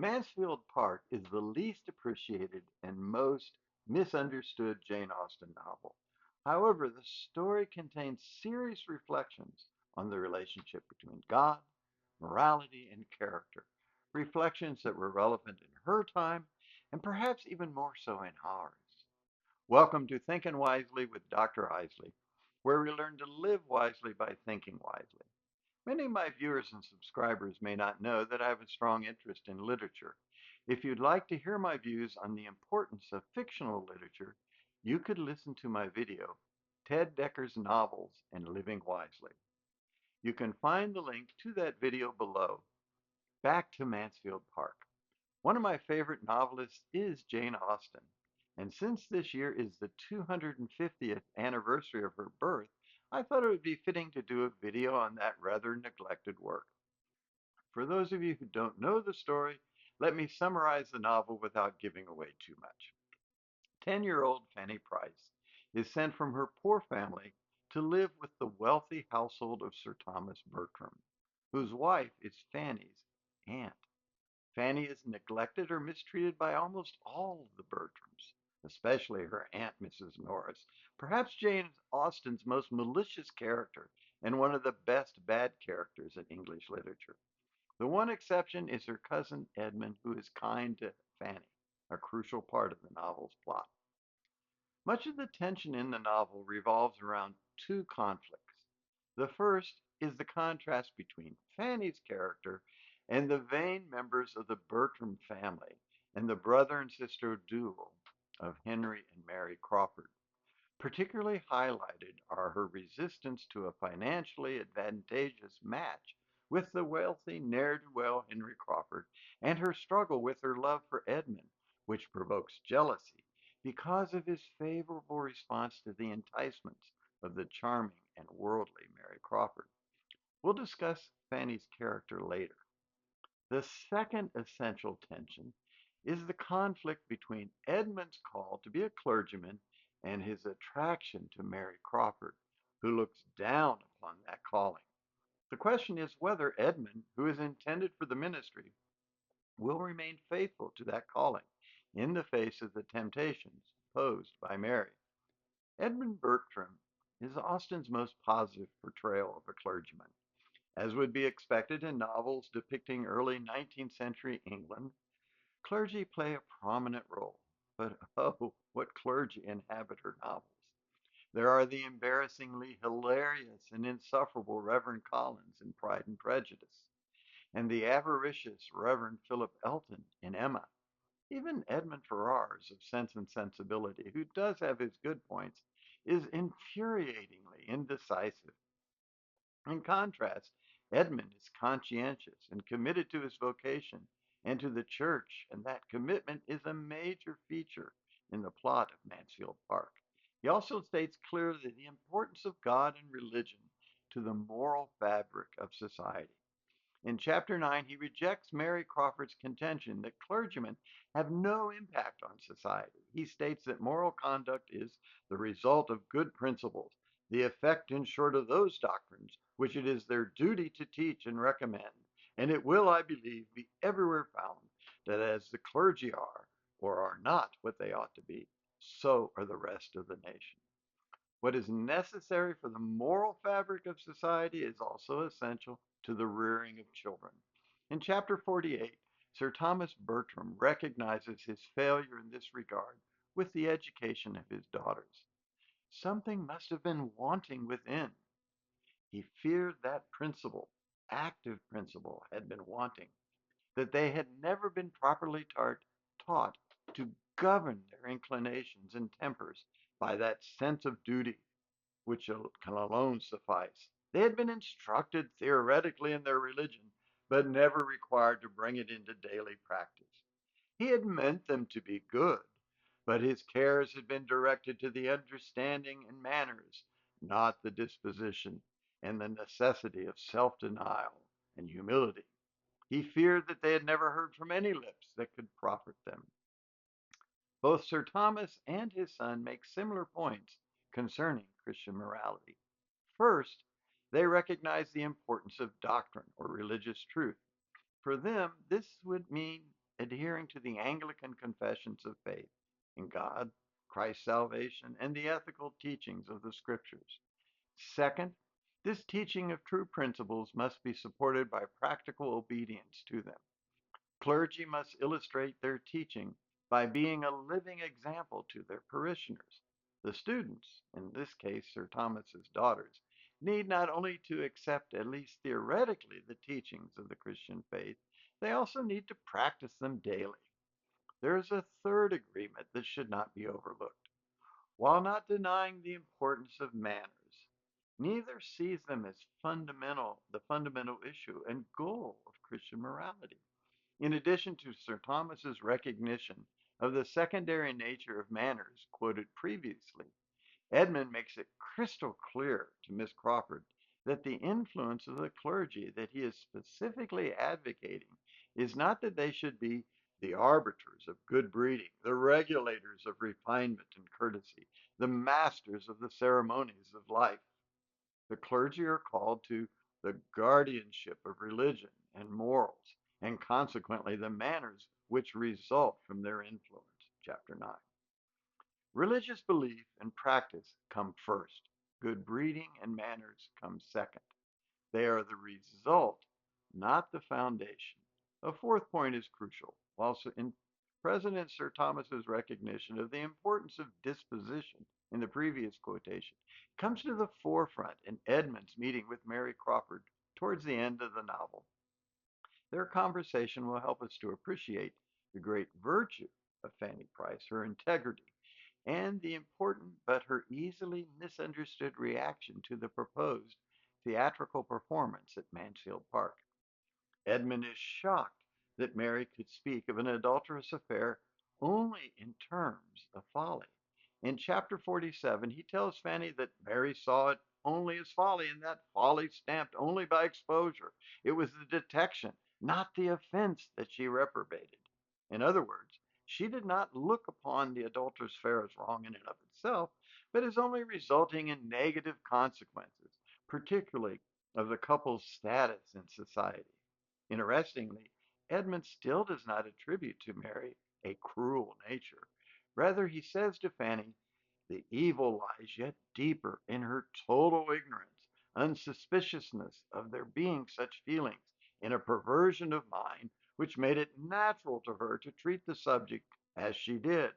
Mansfield Park is the least appreciated and most misunderstood Jane Austen novel. However, the story contains serious reflections on the relationship between God, morality, and character, reflections that were relevant in her time and perhaps even more so in ours. Welcome to Thinking Wisely with Dr. Isley, where we learn to live wisely by thinking wisely. Many of my viewers and subscribers may not know that I have a strong interest in literature. If you'd like to hear my views on the importance of fictional literature, you could listen to my video, Ted Decker's Novels and Living Wisely. You can find the link to that video below. Back to Mansfield Park. One of my favorite novelists is Jane Austen, and since this year is the 250th anniversary of her birth, I thought it would be fitting to do a video on that rather neglected work. For those of you who don't know the story, let me summarize the novel without giving away too much. 10-year-old Fanny Price is sent from her poor family to live with the wealthy household of Sir Thomas Bertram, whose wife is Fanny's aunt. Fanny is neglected or mistreated by almost all of the Bertrams, especially her aunt, Mrs. Norris, perhaps Jane Austen's most malicious character and one of the best bad characters in English literature. The one exception is her cousin Edmund, who is kind to Fanny, a crucial part of the novel's plot. Much of the tension in the novel revolves around two conflicts. The first is the contrast between Fanny's character and the vain members of the Bertram family and the brother and sister duo of Henry and Mary Crawford. Particularly highlighted are her resistance to a financially advantageous match with the wealthy ne'er-do-well Henry Crawford and her struggle with her love for Edmund, which provokes jealousy because of his favorable response to the enticements of the charming and worldly Mary Crawford. We'll discuss Fanny's character later. The second essential tension is the conflict between Edmund's call to be a clergyman and his attraction to Mary Crawford, who looks down upon that calling. The question is whether Edmund, who is intended for the ministry, will remain faithful to that calling in the face of the temptations posed by Mary. Edmund Bertram is Austen's most positive portrayal of a clergyman. As would be expected in novels depicting early 19th century England, clergy play a prominent role. But oh, what clergy inhabit her novels. There are the embarrassingly hilarious and insufferable Reverend Collins in Pride and Prejudice, and the avaricious Reverend Philip Elton in Emma. Even Edmund Ferrars of Sense and Sensibility, who does have his good points, is infuriatingly indecisive. In contrast, Edmund is conscientious and committed to his vocation and to the church, and that commitment is a major feature in the plot of Mansfield Park. He also states clearly the importance of God and religion to the moral fabric of society. In chapter 9, he rejects Mary Crawford's contention that clergymen have no impact on society. He states that moral conduct is the result of good principles, the effect, in short, of those doctrines which it is their duty to teach and recommend. And it will, I believe, be everywhere found that as the clergy are, or are not what they ought to be, so are the rest of the nation. What is necessary for the moral fabric of society is also essential to the rearing of children. In chapter 48, Sir Thomas Bertram recognizes his failure in this regard with the education of his daughters. Something must have been wanting within. He feared that principle, active principle, had been wanting, that they had never been properly taught to govern their inclinations and tempers by that sense of duty which can alone suffice. They had been instructed theoretically in their religion, but never required to bring it into daily practice. He had meant them to be good, but his cares had been directed to the understanding and manners, not the disposition and the necessity of self denial and humility. He feared that they had never heard from any lips that could profit them. Both Sir Thomas and his son make similar points concerning Christian morality. First, they recognize the importance of doctrine or religious truth. For them, this would mean adhering to the Anglican confessions of faith in God, Christ's salvation, and the ethical teachings of the Scriptures. Second, this teaching of true principles must be supported by practical obedience to them. Clergy must illustrate their teaching by being a living example to their parishioners. The students, in this case Sir Thomas's daughters, need not only to accept at least theoretically the teachings of the Christian faith, they also need to practice them daily. There is a third agreement that should not be overlooked. While not denying the importance of manners, neither sees them as the fundamental issue and goal of Christian morality. In addition to Sir Thomas's recognition of the secondary nature of manners quoted previously, Edmund makes it crystal clear to Miss Crawford that the influence of the clergy that he is specifically advocating is not that they should be the arbiters of good breeding, the regulators of refinement and courtesy, the masters of the ceremonies of life. The clergy are called to the guardianship of religion and morals, and consequently the manners which result from their influence. Chapter 9. Religious belief and practice come first. Good breeding and manners come second. They are the result, not the foundation. A fourth point is crucial. While in President Sir Thomas's recognition of the importance of disposition in the previous quotation comes to the forefront in Edmund's meeting with Mary Crawford towards the end of the novel. Their conversation will help us to appreciate the great virtue of Fanny Price, her integrity, and the important but her easily misunderstood reaction to the proposed theatrical performance at Mansfield Park. Edmund is shocked that Mary could speak of an adulterous affair only in terms of folly. In chapter 47, he tells Fanny that Mary saw it only as folly, and that folly stamped only by exposure. It was the detection, not the offense, that she reprobated. In other words, she did not look upon the adulterous affair as wrong in and of itself, but as only resulting in negative consequences, particularly of the couple's status in society. Interestingly, Edmund still does not attribute to Mary a cruel nature. Rather, he says to Fanny, the evil lies yet deeper in her total ignorance, unsuspiciousness of there being such feelings, in a perversion of mind which made it natural to her to treat the subject as she did.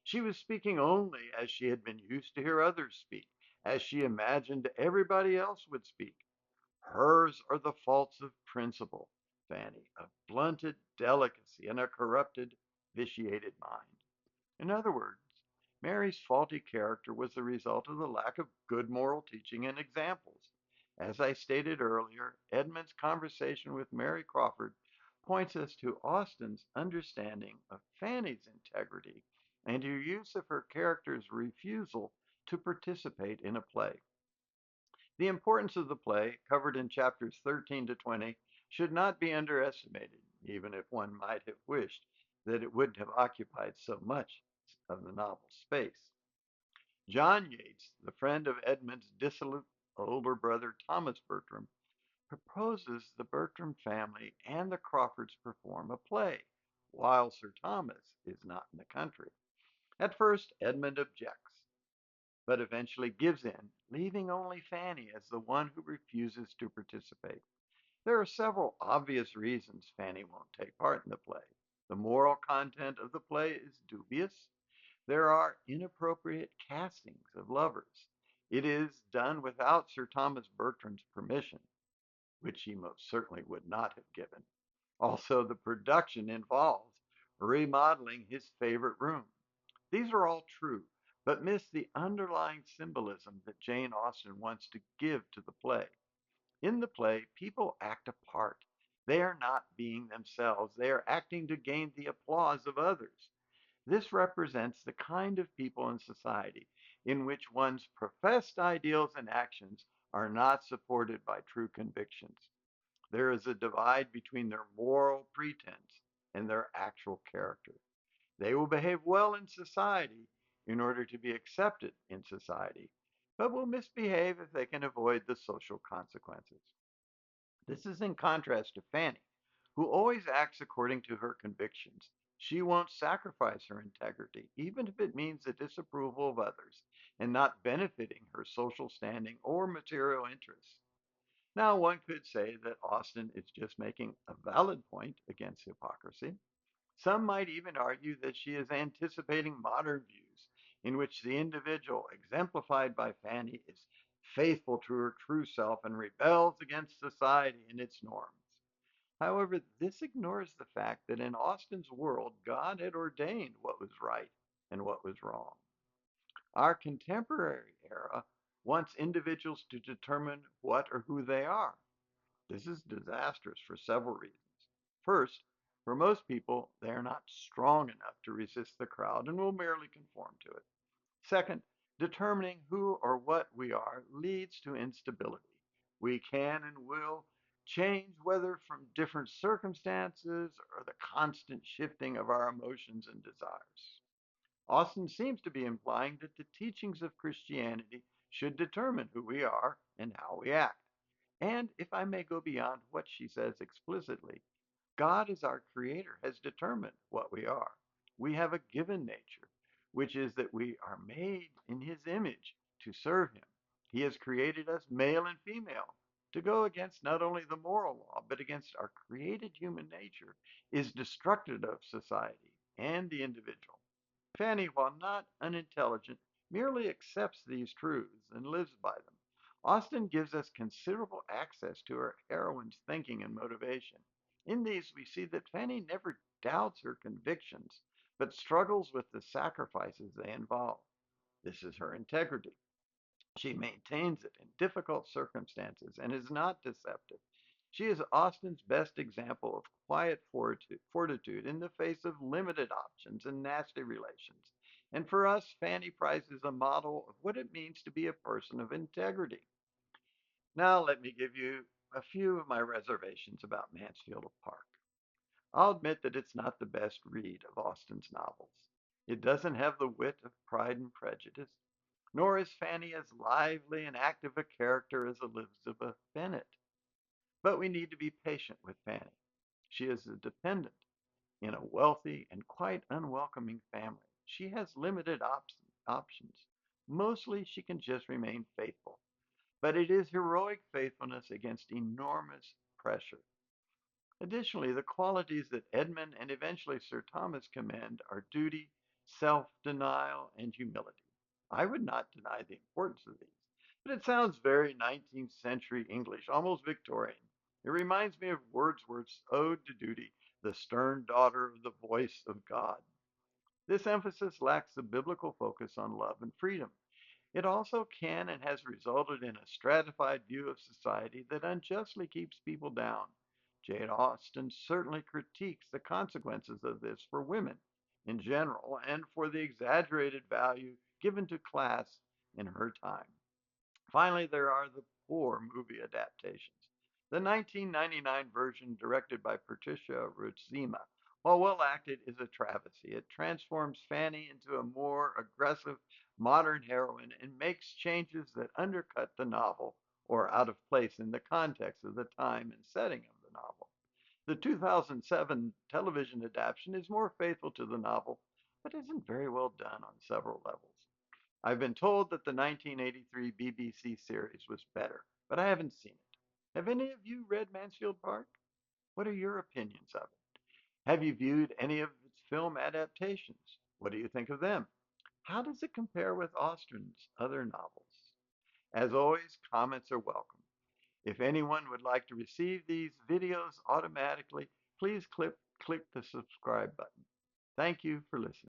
She was speaking only as she had been used to hear others speak, as she imagined everybody else would speak. Hers are the faults of principle, Fanny, of blunted delicacy and a corrupted, vitiated mind. In other words, Mary's faulty character was the result of the lack of good moral teaching and examples. As I stated earlier, Edmund's conversation with Mary Crawford points us to Austen's understanding of Fanny's integrity and her use of her character's refusal to participate in a play. The importance of the play, covered in chapters 13 to 20, should not be underestimated, even if one might have wished that it wouldn't have occupied so much of the novel's space. John Yates, the friend of Edmund's dissolute older brother Thomas Bertram, proposes the Bertram family and the Crawfords perform a play, while Sir Thomas is not in the country. At first, Edmund objects, but eventually gives in, leaving only Fanny as the one who refuses to participate. There are several obvious reasons Fanny won't take part in the play. The moral content of the play is dubious. There are inappropriate castings of lovers. It is done without Sir Thomas Bertram's permission, which he most certainly would not have given. Also, the production involves remodeling his favorite room. These are all true, but miss the underlying symbolism that Jane Austen wants to give to the play. In the play, people act a part. They are not being themselves, they are acting to gain the applause of others. This represents the kind of people in society in which one's professed ideals and actions are not supported by true convictions. There is a divide between their moral pretense and their actual character. They will behave well in society in order to be accepted in society, but will misbehave if they can avoid the social consequences. This is in contrast to Fanny, who always acts according to her convictions. She won't sacrifice her integrity, even if it means the disapproval of others and not benefiting her social standing or material interests. Now, one could say that Austen is just making a valid point against hypocrisy. Some might even argue that she is anticipating modern views in which the individual, exemplified by Fanny, is faithful to her true self and rebels against society and its norms. However, this ignores the fact that in Austen's world, God had ordained what was right and what was wrong. Our contemporary era wants individuals to determine what or who they are. This is disastrous for several reasons. First, for most people, they are not strong enough to resist the crowd and will merely conform to it. Second, determining who or what we are leads to instability. We can and will change whether from different circumstances or the constant shifting of our emotions and desires. Austin seems to be implying that the teachings of Christianity should determine who we are and how we act. And if I may go beyond what she says explicitly, God, as our creator, has determined what we are. We have a given nature, which is that we are made in his image to serve him. He has created us male and female. To go against not only the moral law, but against our created human nature is destructive of society and the individual. Fanny, while not unintelligent, merely accepts these truths and lives by them. Austen gives us considerable access to her heroine's thinking and motivation. In these, we see that Fanny never doubts her convictions, but struggles with the sacrifices they involve. This is her integrity. She maintains it in difficult circumstances and is not deceptive. She is Austen's best example of quiet fortitude in the face of limited options and nasty relations. And for us, Fanny Price is a model of what it means to be a person of integrity. Now, let me give you a few of my reservations about Mansfield Park. I'll admit that it's not the best read of Austen's novels. It doesn't have the wit of Pride and Prejudice, nor is Fanny as lively and active a character as Elizabeth Bennet. But we need to be patient with Fanny. She is a dependent in a wealthy and quite unwelcoming family. She has limited options. Mostly, she can just remain faithful. But it is heroic faithfulness against enormous pressure. Additionally, the qualities that Edmund and eventually Sir Thomas commend are duty, self denial, and humility. I would not deny the importance of these, but it sounds very 19th century English, almost Victorian. It reminds me of Wordsworth's Ode to Duty, the stern daughter of the voice of God. This emphasis lacks the biblical focus on love and freedom. It also can and has resulted in a stratified view of society that unjustly keeps people down. Jane Austen certainly critiques the consequences of this for women in general and for the exaggerated value given to class in her time. Finally, there are the poor movie adaptations. The 1999 version, directed by Patricia Ruzima, while well acted, is a travesty. It transforms Fanny into a more aggressive modern heroine and makes changes that undercut the novel or out of place in the context of the time and setting of the novel. The 2007 television adaptation is more faithful to the novel, but isn't very well done on several levels. I've been told that the 1983 BBC series was better, but I haven't seen it. Have any of you read Mansfield Park? What are your opinions of it? Have you viewed any of its film adaptations? What do you think of them? How does it compare with Austen's other novels? As always, comments are welcome. If anyone would like to receive these videos automatically, please click the subscribe button. Thank you for listening.